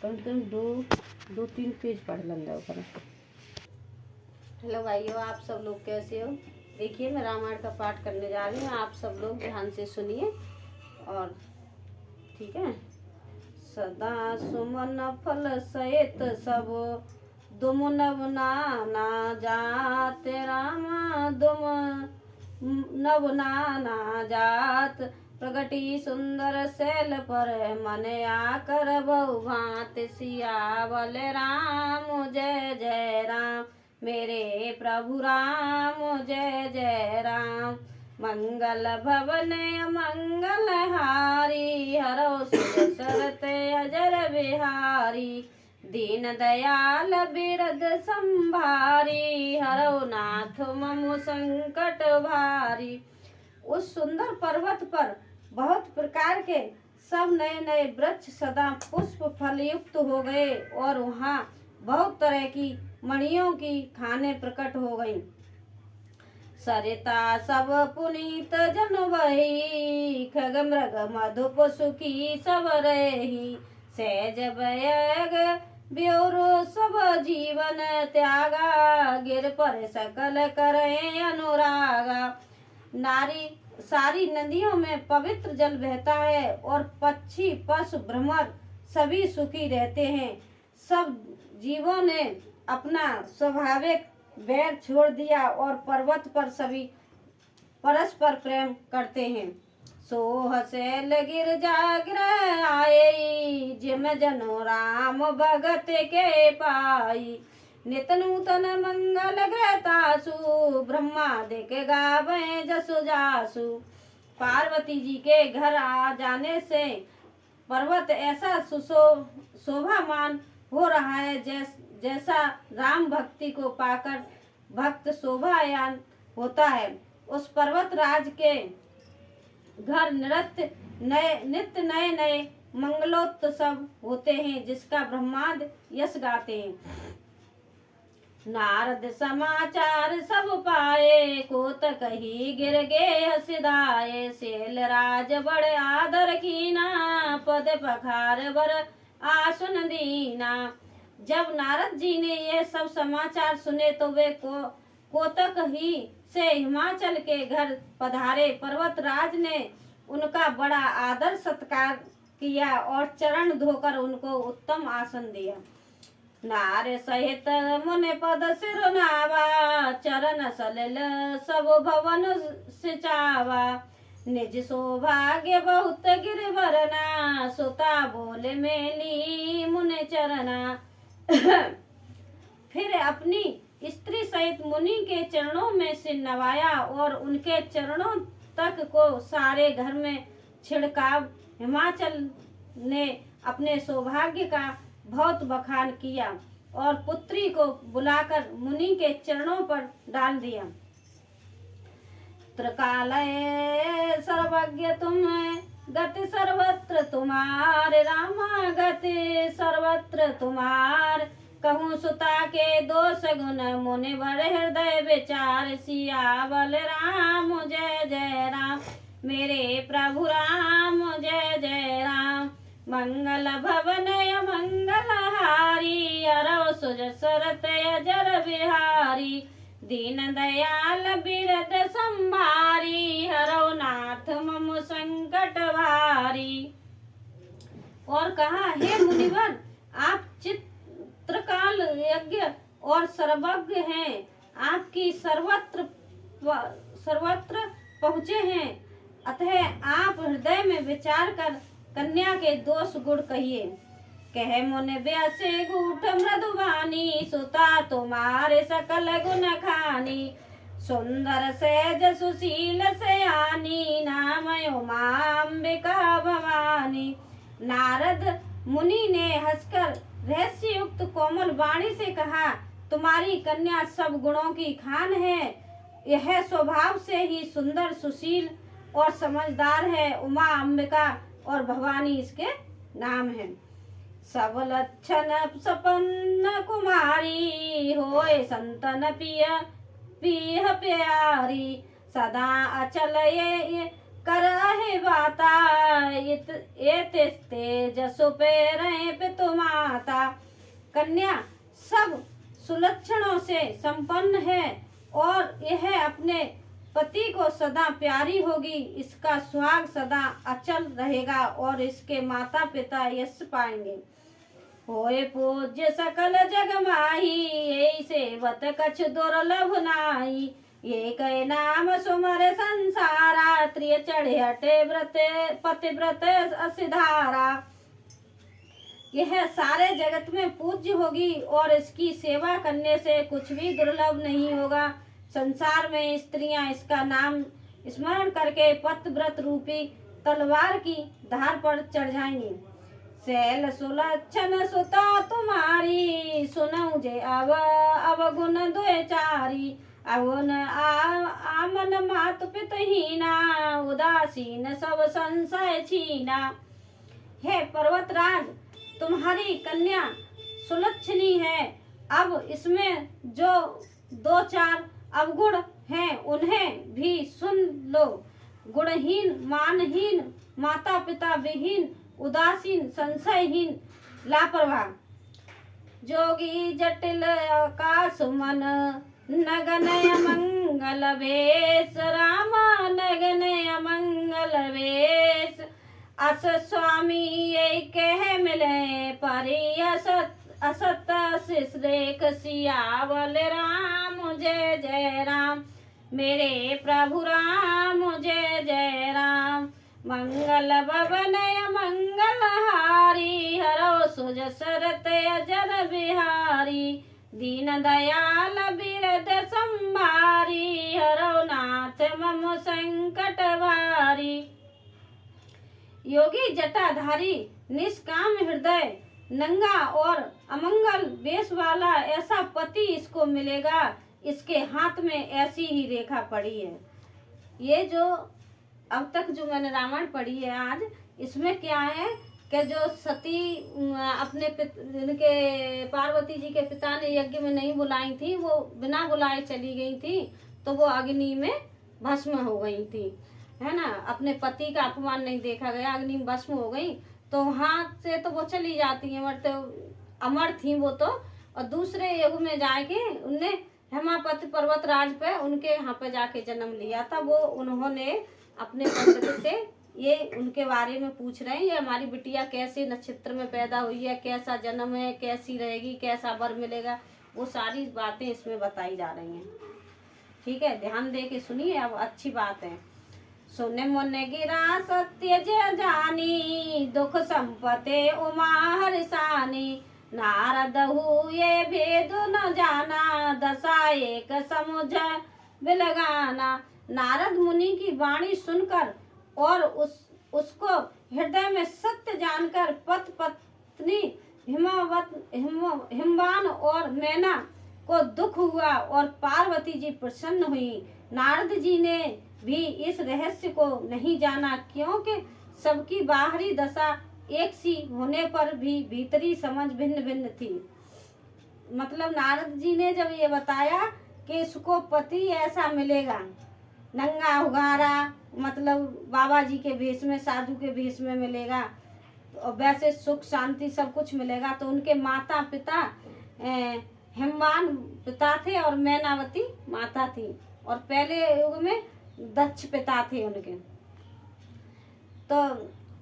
कम से कम दो तीन पेज पढ़ लेंगे ऊपर। हेलो भाइयों, आप सब लोग कैसे हो? देखिए, मैं रामायण का पाठ करने जा रही हूँ। आप सब लोग ध्यान से सुनिए और ठीक है। सदा सुमन फल सहित सब दुम नव नाना जात, राम दुम नव नाना जात। प्रगटी सुंदर शैल पर मन आकर बहु भांत, सियावल राम जय जय राम। मेरे प्रभु राम जय जय राम। मंगल भवन मंगल हारी, हरो सुर सरत अजर बिहारी। दीन दयाल बिरद संभारी, हरो नाथ मम संकट भारी। उस सुंदर पर्वत पर बहुत प्रकार के सब नए नए वृक्ष सदा पुष्प फल युक्त हो गए और वहाँ बहुत तरह की मणियों की खाने प्रकट हो गई। सरिता सब पुनीत जन वही, खग मृग मधुप सुखी सब रही। सहज बयग ब्योरो सब जीवन त्यागा, गिर पर सकल करे अनुरागा। नारी सारी नदियों में पवित्र जल बहता है और पक्षी पशु भ्रमर सभी सुखी रहते हैं। सब जीवों ने अपना स्वाभाविक बैर छोड़ दिया और पर्वत पर सभी परस्पर प्रेम करते हैं। सोह शैल गिर जाग्रह आए, जिम जनो राम भगत के पाई। नित नूतन मंगल गतासु, ब्रह्मादिक गावे जसु जासु। पार्वती जी के घर आ जाने से पर्वत ऐसा शोभामान हो रहा है जैसा राम भक्ति को पाकर भक्त शोभायान होता है। उस पर्वत राज के घर नित्य नए नए मंगलोत्सव होते हैं, जिसका ब्रह्मांड यश गाते हैं। नारद समाचार सब पाए, कोतक ही गिर गे हसिदाए। शैल राज बड़े आदर कीना, पद पखार बर आसन दीना। जब नारद जी ने ये सब समाचार सुने तो वे कोतक ही से हिमाचल के घर पधारे। पर्वतराज ने उनका बड़ा आदर सत्कार किया और चरण धोकर उनको उत्तम आसन दिया। नारे सहित मुनि पद सिर नावा, चरण सलिल सब भवन सिचावा। निज सौभाग्य बहुत गिरवरना, सुता बोले मेली मुनि चरना। फिर अपनी स्त्री सहित मुनि के चरणों में सिर नवाया और उनके चरणों तक को सारे घर में छिड़काव। हिमाचल ने अपने सौभाग्य का बहुत बखान किया और पुत्री को बुलाकर मुनि के चरणों पर डाल दिया। त्रिकालय सर्वज्ञ तुम, गति सर्वत्र तुम्हारे रामा, गति सर्वत्र तुम्हार। कहूँ सुता के दोष गुण, मुनि बड़े हृदय विचार। सियावल राम जय जय राम, मेरे प्रभु राम जय जय राम। मंगल भवन मंगल हारी, हरो सुज सरत अजर बिहारी। दीन दयाल बिरद संभारी, हरो नाथ मम संकट भारी। और कहा, हे मुनिवर, आप चित्रकाल यज्ञ और सर्वज्ञ हैं। आपकी सर्वत्र पहुँचे हैं, अतः आप हृदय में विचार कर कन्या के दोष गुण कहिए। कह मुनि व्यासे गूढ़ मृदुवानी, सुता तुम्हारे सकल गुण खानी। सुंदर सहज सुशील सयानी, नाम उमांबिका भवानी। नारद मुनि ने हंसकर रहस्य युक्त कोमल वाणी से कहा, तुम्हारी कन्या सब गुणों की खान है। यह स्वभाव से ही सुंदर सुशील और समझदार है। उमा अंबिका और भवानी इसके नाम है। सब लक्षण संपन्न कुमारी, होए संतन पीह प्यारी। सदा अचल ये कर आहे बाता ये तेजसो पे रहे पे माता। कन्या सब सुलक्षणों से संपन्न है और यह अपने पति को सदा प्यारी होगी। इसका सुहाग सदा अचल रहेगा और इसके माता पिता यश पाएंगे। होए पूज्य सकल जग माही, यही सेवत कछ दुर्लभ नाई। ये कहे नाम सुमर संसारा, त्रिय चढ़े हटे व्रत पतिव्रत असिधारा। यह सारे जगत में पूज्य होगी और इसकी सेवा करने से कुछ भी दुर्लभ नहीं होगा। संसार में स्त्रियां इसका नाम स्मरण करके पतिव्रत रूपी तलवार की धार पर चढ़ जाएंगी। सैल सुलक्षण सुता तुम्हारी, सुनऊ जे अवगुण दुए चारी। अवुन आमन मातु पितहीना, उदासीन सब संशय छीना। हे पर्वतराज, तुम्हारी कन्या सुलक्षणी है। अब इसमें जो दो चार अवगुण हैं उन्हें भी सुन लो। गुणहीन, मानहीन, माता पिता विहीन, उदासीन, संशयहीन, लापरवाह। जोगी जटिल आकाश मन, नगनय मंगल वेश। रामा नगनय मंगल वेश। अस स्वामी ये कह मिले परि असत असत शिश्रेख। सियावल राम जय जय राम, मेरे प्रभु राम जय जय राम। मंगल भवनय मंगल हारी, हरो सुज सरत अजर बिहारी। दीन दयाल बिरद संभारी, हरो नाथ मम संकट भारी। योगी जटाधारी, निष्काम हृदय, नंगा और अमंगल वेश वाला ऐसा पति इसको मिलेगा। इसके हाथ में ऐसी ही रेखा पड़ी है। ये जो अब तक जो मैंने रामायण पढ़ी है आज, इसमें क्या है कि जो सती अपने इनके पार्वती जी के पिता ने यज्ञ में नहीं बुलाई थी, वो बिना बुलाए चली गई थी, तो वो अग्नि में भस्म हो गई थी, है ना। अपने पति का अपमान नहीं देखा गया, अग्नि में भस्म हो गई। तो वहां से तो वो चली जाती है, मरते अमर थी वो तो। और दूसरे युग में जाके उनने हेमापति पर्वतराज पे उनके यहाँ पे जाके जन्म लिया था। वो उन्होंने अपने पंडित से ये उनके बारे में पूछ रहे हैं, ये हमारी बिटिया कैसे नक्षत्र में पैदा हुई है, कैसा जन्म है, कैसी रहेगी, कैसा वर मिलेगा, वो सारी बातें इसमें बताई जा रही हैं। ठीक है, ध्यान दे के सुनिए, अब अच्छी बात है। सुने मुन गिरा सत्य जय जानी, दुख संपते उमा हर्षानी। नारद हुए भेद न जाना, दशा एक समुझ बिलगाना। नारद मुनि की वाणी सुनकर और उसको हृदय में सत्य जानकर पति पत्नी हिमवान और मैना को दुख हुआ और पार्वती जी प्रसन्न हुई। नारद जी ने भी इस रहस्य को नहीं जाना, क्योंकि सबकी बाहरी दशा एक सी होने पर भी भीतरी समझ भिन्न भिन्न थी। मतलब नारद जी ने जब ये बताया कि इसको पति ऐसा मिलेगा, नंगा हुगारा, मतलब बाबा जी के भेष में, साधु के भेष में मिलेगा, और वैसे सुख शांति सब कुछ मिलेगा। तो उनके माता पिता हिमवान पिता थे और मैनावती माता थी, और पहले युग में दक्ष पिता थे उनके। तो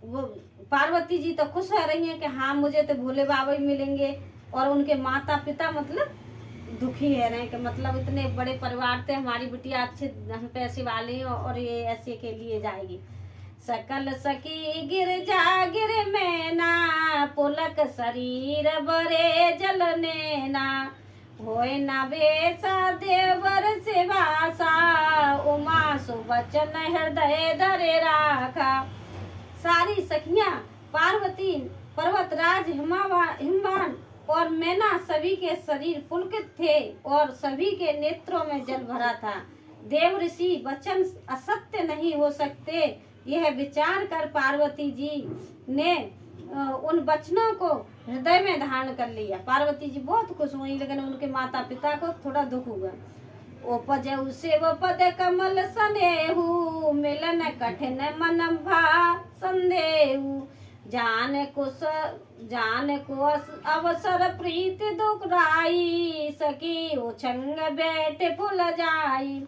वो पार्वती जी तो खुश हो रही हैं कि हाँ मुझे तो भोले बाबा ही मिलेंगे, और उनके माता पिता मतलब दुखी है रहे कि मतलब इतने बड़े परिवार थे, हमारी बिटिया अच्छे हम पैसे वाले हैं और ये ऐसे के लिए जाएगी। सकल सकी गिर जा गिर मैना, पुलक शरीर बरे जल नैना। होए न बेसा देवर से भाषा, उमा सुबचन हृदय धरे राखा। सारी सखियां पार्वती, पर्वतराज, हिमवान और मैना सभी के शरीर पुलकित थे और सभी के नेत्रों में जल भरा था। देव ऋषि वचन असत्य नहीं हो सकते, यह विचार कर पार्वती जी ने उन वचनों को हृदय में धारण कर लिया। पार्वती जी बहुत खुश हुई, लेकिन उनके माता पिता को थोड़ा दुख हुआ। उपजऊ शिव पद कमल सनेहु मिलन कठिन मन भा संदेहु जान को अवसर प्रीत दुखराई सकी उछंग बैठ फुल जाई।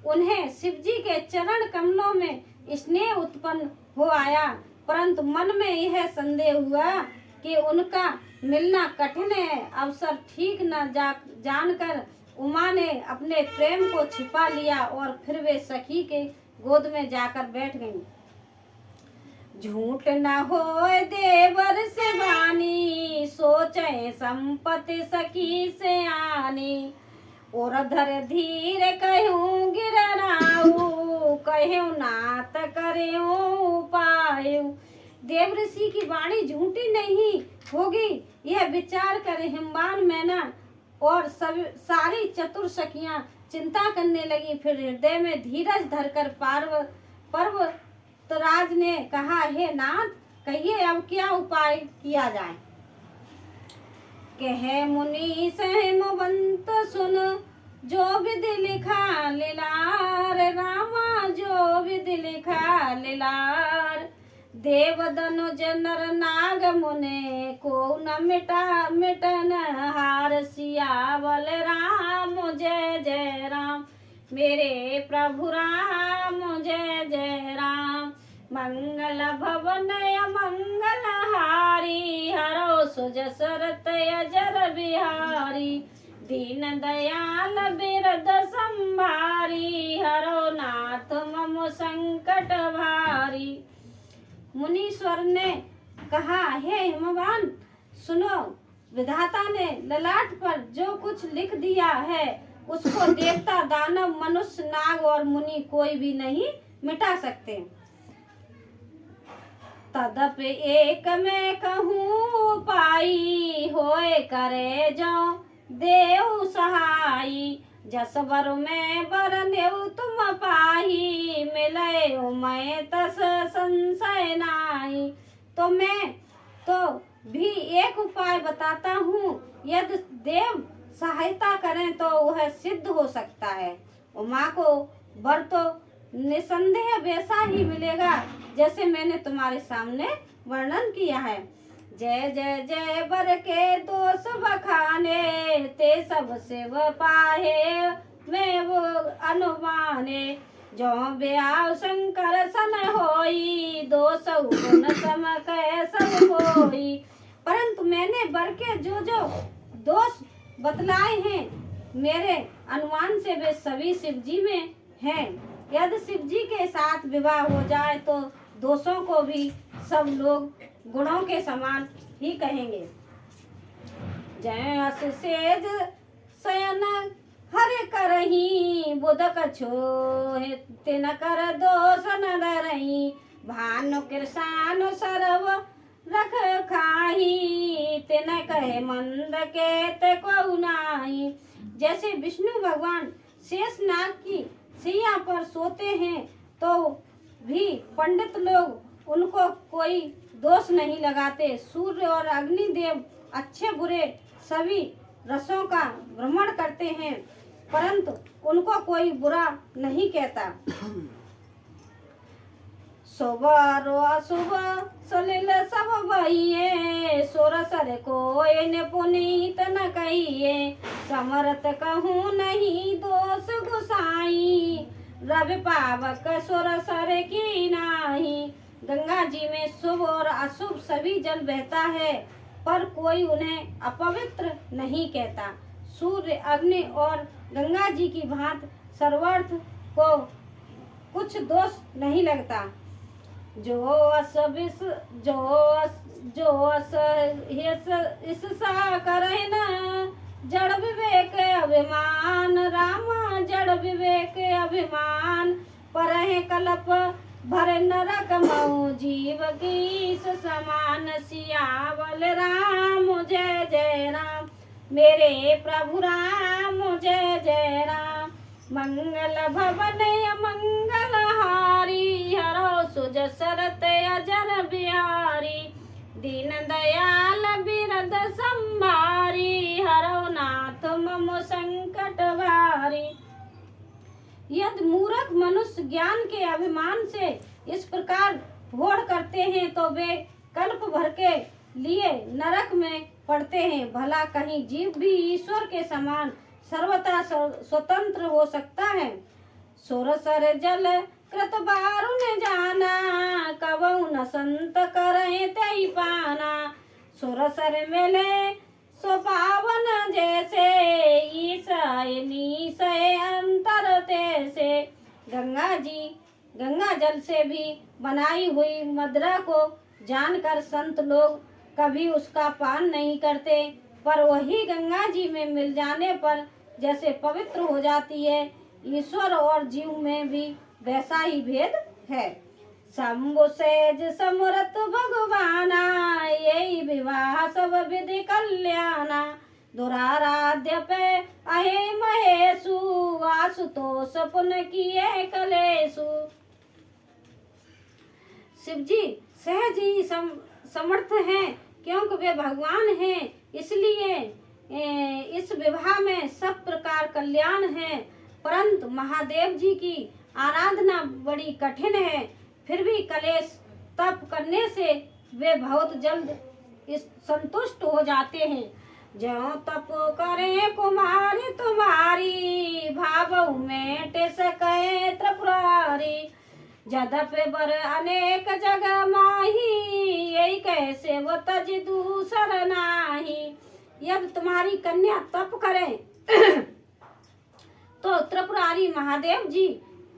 उन्हें शिव जी के चरण कमलों में स्नेह उत्पन्न हो आया, परंतु मन में यह संदेह हुआ कि उनका मिलना कठिन है। अवसर ठीक न जानकर उमा ने अपने प्रेम को छिपा लिया और फिर वे सखी के गोद में जाकर बैठ गईं। झूठ न होए देवर से वाणी सोचे संपत्ति सखी से आनी। और धर धीरे कहूँ गिरनाऊ कहूँ नात करूँ पायु। देव ऋषि की वाणी झूठी नहीं होगी, यह विचार कर हिमवान मैना और सब सारी चतुर सखियां चिंता करने लगी। फिर हृदय में धीरज धरकर पर्वतराज ने कहा, हे नाथ, कहिए अब क्या उपाय किया जाए। कहे मुनि सहमवंत सुन जो विधि लिखा लीलार रामा जो विधि लिखा लीलार। देव दनुज नर नाग मुने को न मिटन हार सियावल राम जय जय राम। मेरे प्रभु राम जय जय राम। मंगल भवन मंगल हारी हरो सुजसरत अजर बिहारी। दीन दयाल बिरद संभारी हरो नाथ मम संकट भारी। मुनीश्वर ने कहा, हे हिमवान सुनो, विधाता ने ललाट पर जो कुछ लिख दिया है उसको देवता दानव मनुष्य नाग और मुनि कोई भी नहीं मिटा सकते। तदप एक मैं कहूँ पाई होए करे जो देव सहाई। जस बर में बरनेऊ तुम पाही मिले मैं तस संशय नाई। तो मैं तो भी एक उपाय बताता हूँ, यदि देव सहायता करें तो वह सिद्ध हो सकता है। उमा को वर तो निसंदेह वैसा ही मिलेगा जैसे मैंने तुम्हारे सामने वर्णन किया है। जय जय जय बर के दोष बखाने ते सब शिव पाहे मैं वो अनुमाने। जो ब्याह शंकर सन होई दोष गुण सम कह सब होई। परंतु मैंने बर के जो जो दोष बतलाए हैं मेरे अनुमान से वे सभी शिव जी में हैं। यदि शिव जी के साथ विवाह हो जाए तो दोषों को भी सब लोग गुणों के समान ही कहेंगे। जय अस सेज शयन हरे करही बुध कछो तिन कर दोष न डरही। भानु कृषानु सरव रख खाही तिन कहे मंद के ते को नाही। जैसे विष्णु भगवान शेषनाग की सैया पर सोते हैं तो भी पंडित लोग उनको कोई दोष नहीं लगाते। सूर्य और अग्निदेव अच्छे बुरे सभी रसों का भ्रमण करते हैं परंतु उनको कोई बुरा नहीं कहता। सुबह रो अशुभ सलिल सब बहिए सोरसर को इन पुनीत न कहिए। समरत कहूँ नहीं दोष गुसाई रवि पावक सोरसर की नाही। गंगा जी में शुभ और अशुभ सभी जल बहता है पर कोई उन्हें अपवित्र नहीं कहता। सूर्य अग्नि और गंगा जी की भांति सर्वार्थ को कुछ दोष नहीं लगता। जो अस विस जो अस इससा करे न जड़ विवेक अभिमान रामा जड़ विवेक अभिमान। पर कल्प भर नरक मऊ जीव की समान। सियावल राम जय जय राम मेरे प्रभु राम जय जय राम। मंगल भवन मंगल हारी हरो सुजसरत अजर बिहारी। दीन दयाल बिरद संभारी हरो नाथ मम संकट भारी। यदि मूर्ख मनुष्य ज्ञान के अभिमान से इस प्रकार होड़ करते हैं तो वे कल्प भर के लिए नरक में पड़ते हैं। भला कहीं जीव भी ईश्वर के समान सर्वथा स्वतंत्र हो सकता है। सोरसर जल कृत बारुन जाना, कबहु न संत करे तई पाना। सोरसर मेले सो पावन जैसे, ईसाए नीसाए अंतर तैसे। गंगा जल से भी बनाई हुई मदिरा को जानकर संत लोग कभी उसका पान नहीं करते, पर वही गंगा जी में मिल जाने पर जैसे पवित्र हो जाती है। ईश्वर और जीव में भी वैसा ही भेद है। शंभु सेज समरत भगवाना, यही विवाह सब विधि कल्याणा। दुराराध्य पे अहे महेशु, आशुतोष पुन किए कलेशु। शिव जी सहज ही समर्थ हैं, क्योंकि वे भगवान हैं, इसलिए इस विवाह में सब प्रकार कल्याण है। परंतु महादेव जी की आराधना बड़ी कठिन है, फिर भी कलेश तप करने से वे बहुत जल्द संतुष्ट हो जाते हैं। जो तप करे कुमारी तुम्हारी, भाव में सके त्रिपुरारी। जदप बर अनेक जग माही, यही कैसे वो तज दूसर नाही। यदि तुम्हारी कन्या तप करे तो त्रिपुरारी महादेव जी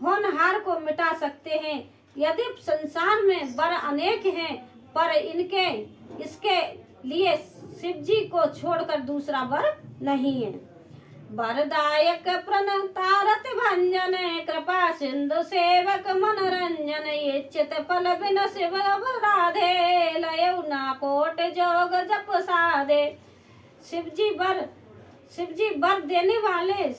होनहार को मिटा सकते हैं। यदि संसार में वर अनेक हैं, पर इसके लिए शिव जी को छोड़कर दूसरा वर नहीं है। वरदायक प्रणतारत भंजन, कृपा सिंधु सेवक मनोरंजन। इच्छित फल बिन शिव राधे, लयउ ना कोट जोग जप साधे। शिव जी वर देने वाले,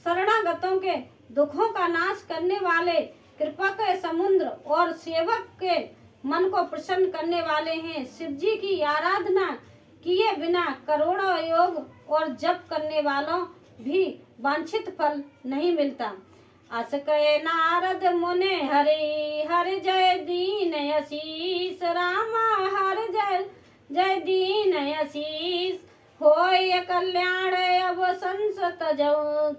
शरणागतों के दुखों का नाश करने वाले, कृपा के समुद्र और सेवक के मन को प्रसन्न करने वाले हैं। शिव जी की आराधना किए बिना करोड़ों योग और जप करने वालों भी वांछित फल नहीं मिलता। अस कहे नारद मुने हरि, हरि जय दीन आशीष। रामा हरि जय दीन आशीष। होय कल्याण अब संस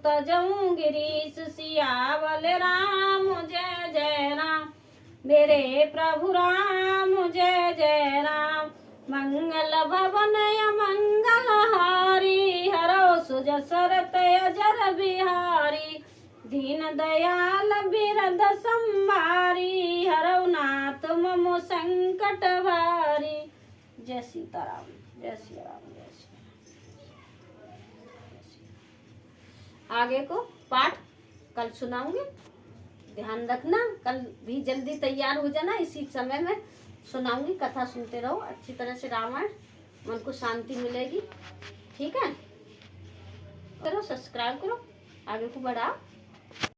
तजऊं गिरीश। सियावल राम जय जय राम, मेरे प्रभु राम जय जय राम। मंगल भवन मंगल हारी, हरो सुजसरत अजर बिहारी। दीन दयाल बिरद संभारी, हरो नाथ मम संकट भारी। जय सीताराम, जय श्री राम, जय श्री। आगे को पाठ कल सुनाऊंगी, ध्यान रखना। कल भी जल्दी तैयार हो जाना, इसी समय में सुनाऊंगी। कथा सुनते रहो अच्छी तरह से, रामायण मन को शांति मिलेगी। ठीक है, करो सब्सक्राइब करो, आगे को बढ़ाओ।